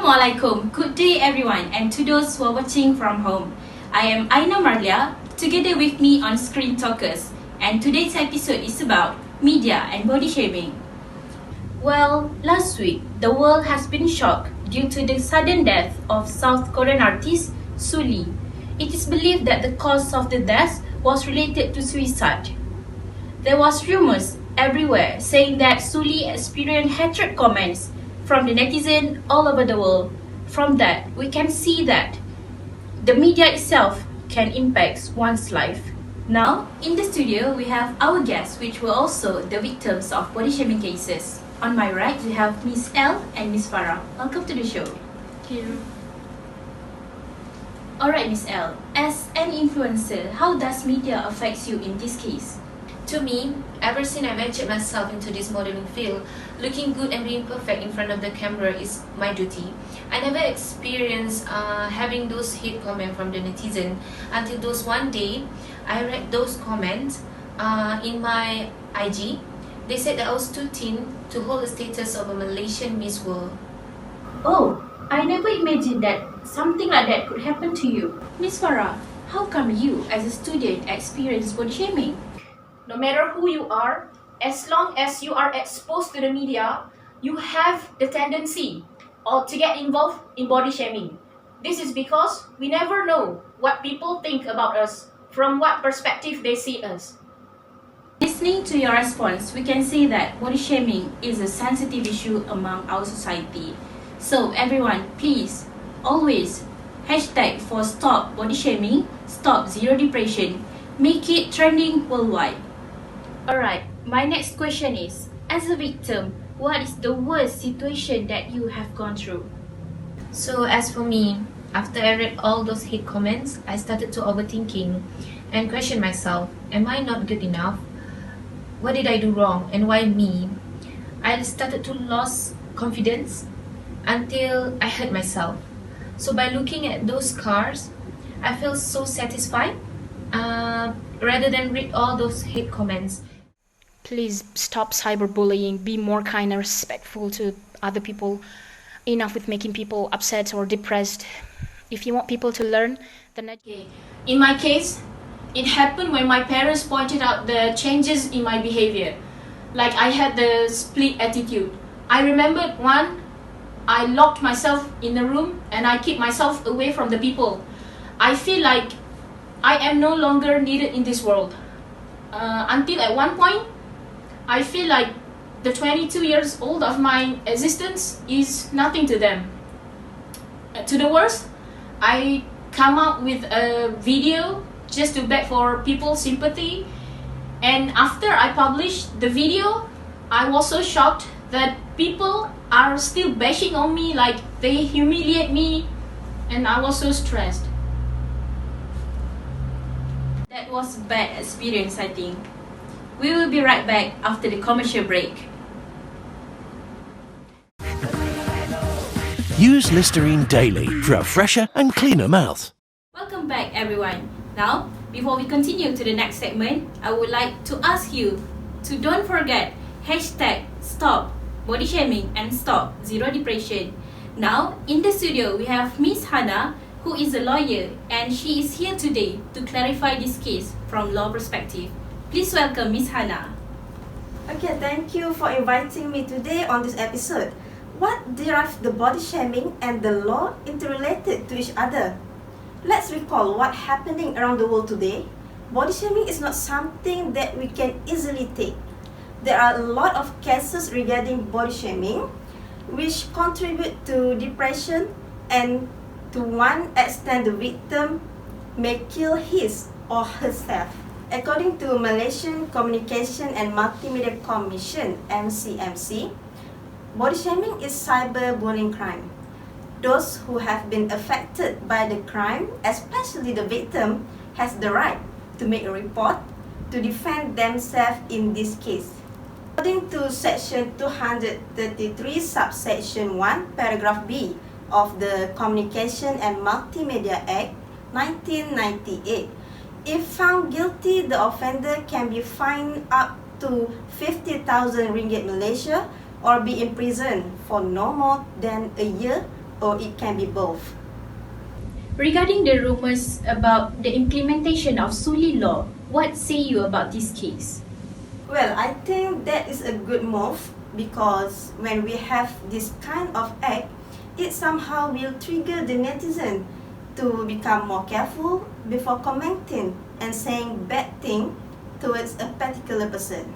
Assalamualaikum. Good day everyone, and to those who are watching from home. I am Aina Marlia, together with me on Screen Talkers, and today's episode is about media and body shaming. Well, last week, the world has been shocked due to the sudden death of South Korean artist Soo Lee. It is believed that the cause of the death was related to suicide. There was rumors everywhere saying that Soo Lee experienced hatred comments from the netizen all over the world. From that, we can see that the media itself can impact one's life. Now, in the studio, we have our guests, which were also the victims of body shaming cases. On my right, we have Miss L and Miss Farah. Welcome to the show. Thank you. Alright, Miss L, as an influencer, how does media affect you in this case? To me, ever since I ventured myself into this modeling field, looking good and being perfect in front of the camera is my duty. I never experienced having those hate comments from the netizen until those one day I read those comments in my IG. They said that I was too thin to hold the status of a Malaysian Miss World. Oh, I never imagined that something like that could happen to you. Miss Farah, how come you as a student experienced body shaming? No matter who you are, as long as you are exposed to the media, you have the tendency to get involved in body shaming. This is because we never know what people think about us, from what perspective they see us. Listening to your response, we can say that body shaming is a sensitive issue among our society. So everyone, please, always hashtag for stop body shaming, stop zero depression, make it trending worldwide. Alright, my next question is, as a victim, what is the worst situation that you have gone through? So as for me, after I read all those hate comments, I started to overthinking and question myself, am I not good enough? What did I do wrong and why me? I started to lose confidence until I hurt myself. So by looking at those scars, I feel so satisfied rather than read all those hate comments. Please stop cyberbullying. Be more kind and respectful to other people. Enough with making people upset or depressed. If you want people to learn, then In my case, it happened when my parents pointed out the changes in my behavior. Like I had the split attitude. I remembered one, I locked myself in the room and I keep myself away from the people. I feel like I am no longer needed in this world. Until at one point, I feel like the 22 years old of my existence is nothing to them. To the worst, I come out with a video just to beg for people's sympathy. And after I published the video, I was so shocked that people are still bashing on me, like they humiliate me, and I was so stressed. That was a bad experience, I think. We will be right back after the commercial break. Use Listerine daily for a fresher and cleaner mouth. Welcome back everyone. Now, before we continue to the next segment, I would like to ask you to don't forget hashtag stop body shaming and stop zero depression. Now, in the studio we have Miss Hannah, who is a lawyer, and she is here today to clarify this case from law perspective. Please welcome Miss Hannah. Okay, thank you for inviting me today on this episode. What derives the body shaming and the law interrelated to each other? Let's recall what's happening around the world today. Body shaming is not something that we can easily take. There are a lot of cases regarding body shaming which contribute to depression, and to one extent the victim may kill his or herself. According to Malaysian Communication and Multimedia Commission (MCMC), body shaming is cyberbullying crime. Those who have been affected by the crime, especially the victim, has the right to make a report to defend themselves in this case. According to Section 233, Subsection 1, Paragraph B of the Communication and Multimedia Act 1998, if found guilty, the offender can be fined up to 50,000 ringgit Malaysia or be imprisoned for no more than a year or it can be both. Regarding the rumors about the implementation of Suli law, what say you about this case? Well, I think that is a good move because when we have this kind of act, it somehow will trigger the netizen to become more careful before commenting and saying bad thing towards a particular person.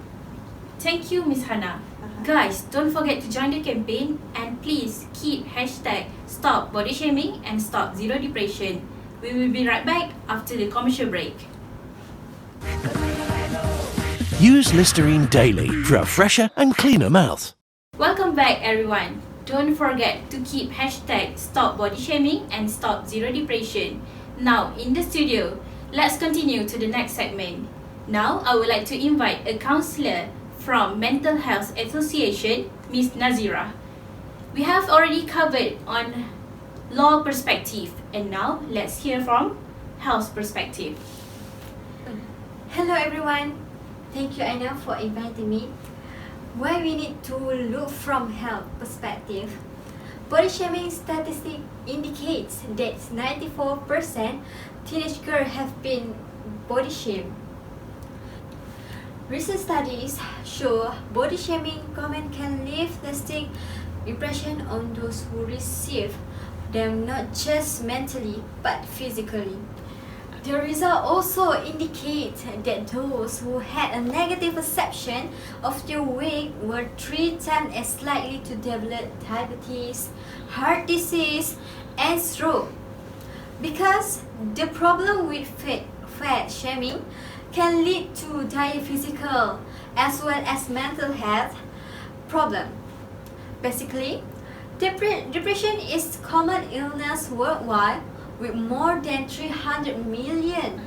Thank you, Miss Hannah. Guys, don't forget to join the campaign and please keep hashtag Stop Body Shaming and Stop Zero Depression. We will be right back after the commercial break. Use Listerine daily for a fresher and cleaner mouth. Welcome back, everyone. Don't forget to keep hashtag Stop Body Shaming and Stop Zero Depression. Now, in the studio, let's continue to the next segment. Now, I would like to invite a counselor from Mental Health Association, Ms. Nazira. We have already covered on law perspective, and now let's hear from health perspective. Hello everyone, thank you Aina for inviting me. Why we need to look from health perspective? Body shaming statistic indicates that 94% teenage girls have been body shamed. Recent studies show body shaming comment can leave lasting impression on those who receive them, not just mentally but physically. The result also indicates that those who had a negative perception of their weight were 3 times as likely to develop diabetes, heart disease, and stroke. Because the problem with fat shaming can lead to dire physical as well as mental health problem. Basically, depression is common illness worldwide with more than 300 million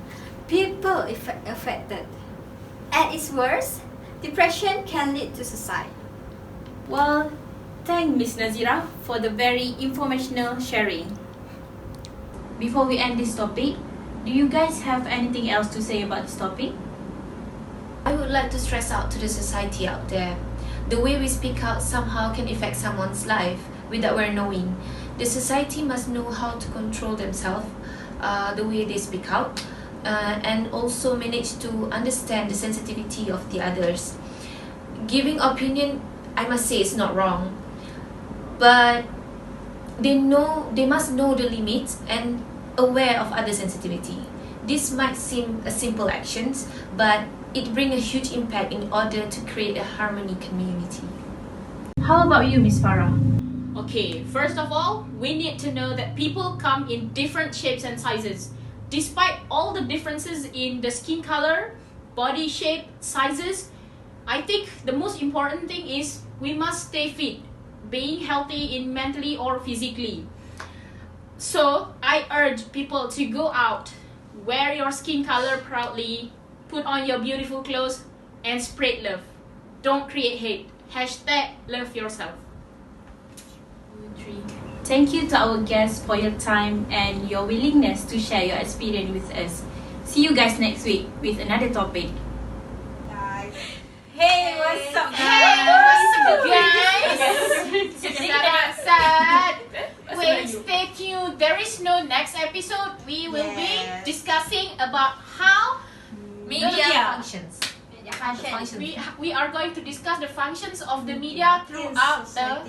people affected. At its worst, depression can lead to suicide. Well, thank Ms. Nazira for the very informational sharing. Before we end this topic, do you guys have anything else to say about this topic? I would like to stress out to the society out there, the way we speak out somehow can affect someone's life without our knowing. The society must know how to control themselves, the way they speak out, and also manage to understand the sensitivity of the others. Giving opinion, I must say, is not wrong, but they must know the limits and aware of other sensitivity. This might seem a simple actions, but it brings a huge impact in order to create a harmony community. How about you, Ms. Farah? Okay, first of all, we need to know that people come in different shapes and sizes. Despite all the differences in the skin color, body shape, sizes, I think the most important thing is we must stay fit, being healthy in mentally or physically. So, I urge people to go out, wear your skin color proudly, put on your beautiful clothes, and spread love. Don't create hate. Hashtag love yourself. Thank you to our guests for your time and your willingness to share your experience with us. See you guys next week with another topic. Hey, what's up, Wait, stay tuned. There is no next episode. We will be discussing about how Media functions. we are going to discuss the functions of the media throughout the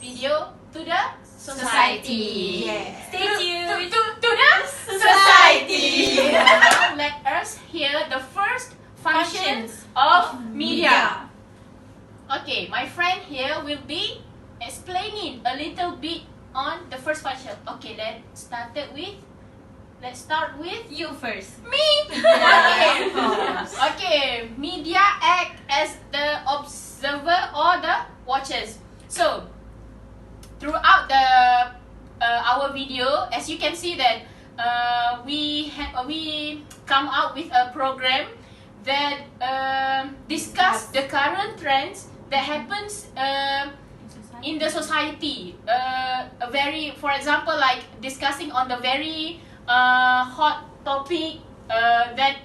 video to the society. Stay tuned. To the society. Now let us hear the first functions of media. Okay, my friend here will be explaining a little bit on the first function. Okay, let's start with You first. me. Okay, media act as the observer or the watchers. So throughout the our video, as you can see that we come out with a program that discuss the current trends that happens in the society. For example, like discussing on the very hot topic that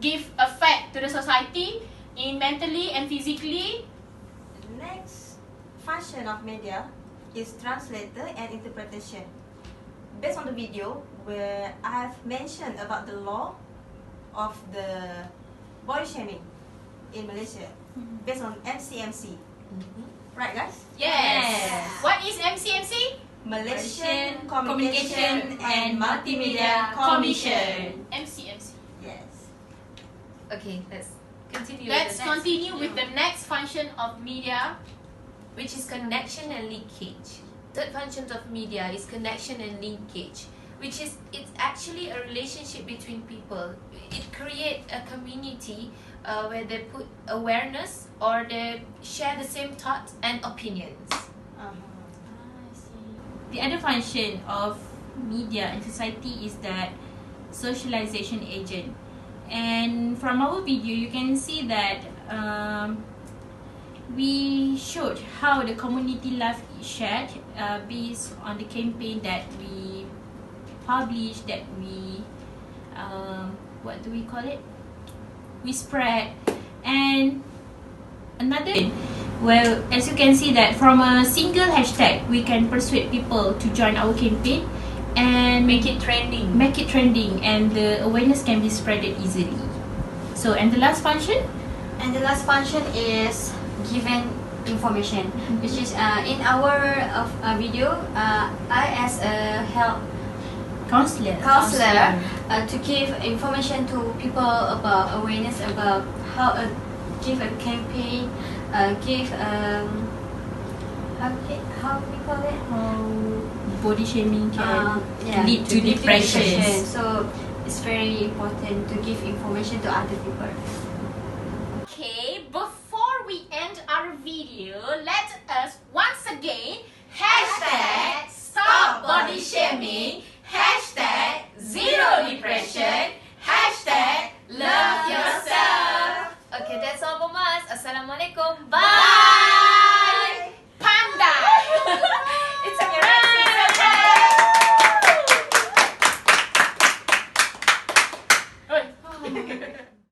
give effect to the society in mentally and physically. Next function of media is translator and interpretation. Based on the video where I've mentioned about the law of the body shaming in Malaysia, based on MCMC. Right, guys? Yes. What is MCMC? Malaysian Communication and Multimedia Commission. MCMC. Yes. Okay, let's continue. Let's continue with the next function of media. which is connection and linkage. Third function of media is connection and linkage, which is it's actually a relationship between people. It creates a community where they put awareness or they share the same thoughts and opinions. I see. The other function of media and society is that socialization agent. And from our video, you can see that we showed how the community life is shared based on the campaign that we published, that we what do we call it? We spread. And another, well, as you can see that from a single hashtag, we can persuade people to join our campaign and Make it trending. and the awareness can be spreaded easily. So, and the last function? And the last function is given information, which is in our video, I as a health Counselor. to give information to people about awareness about how give a campaign, give how we call it, How body shaming can yeah, lead to depression. So it's very important to give information to other people. Okay, before we end our video, let us once again #stop body shaming, #zero depression, #love yourself. Okay, that's all from us. Assalamualaikum. Bye.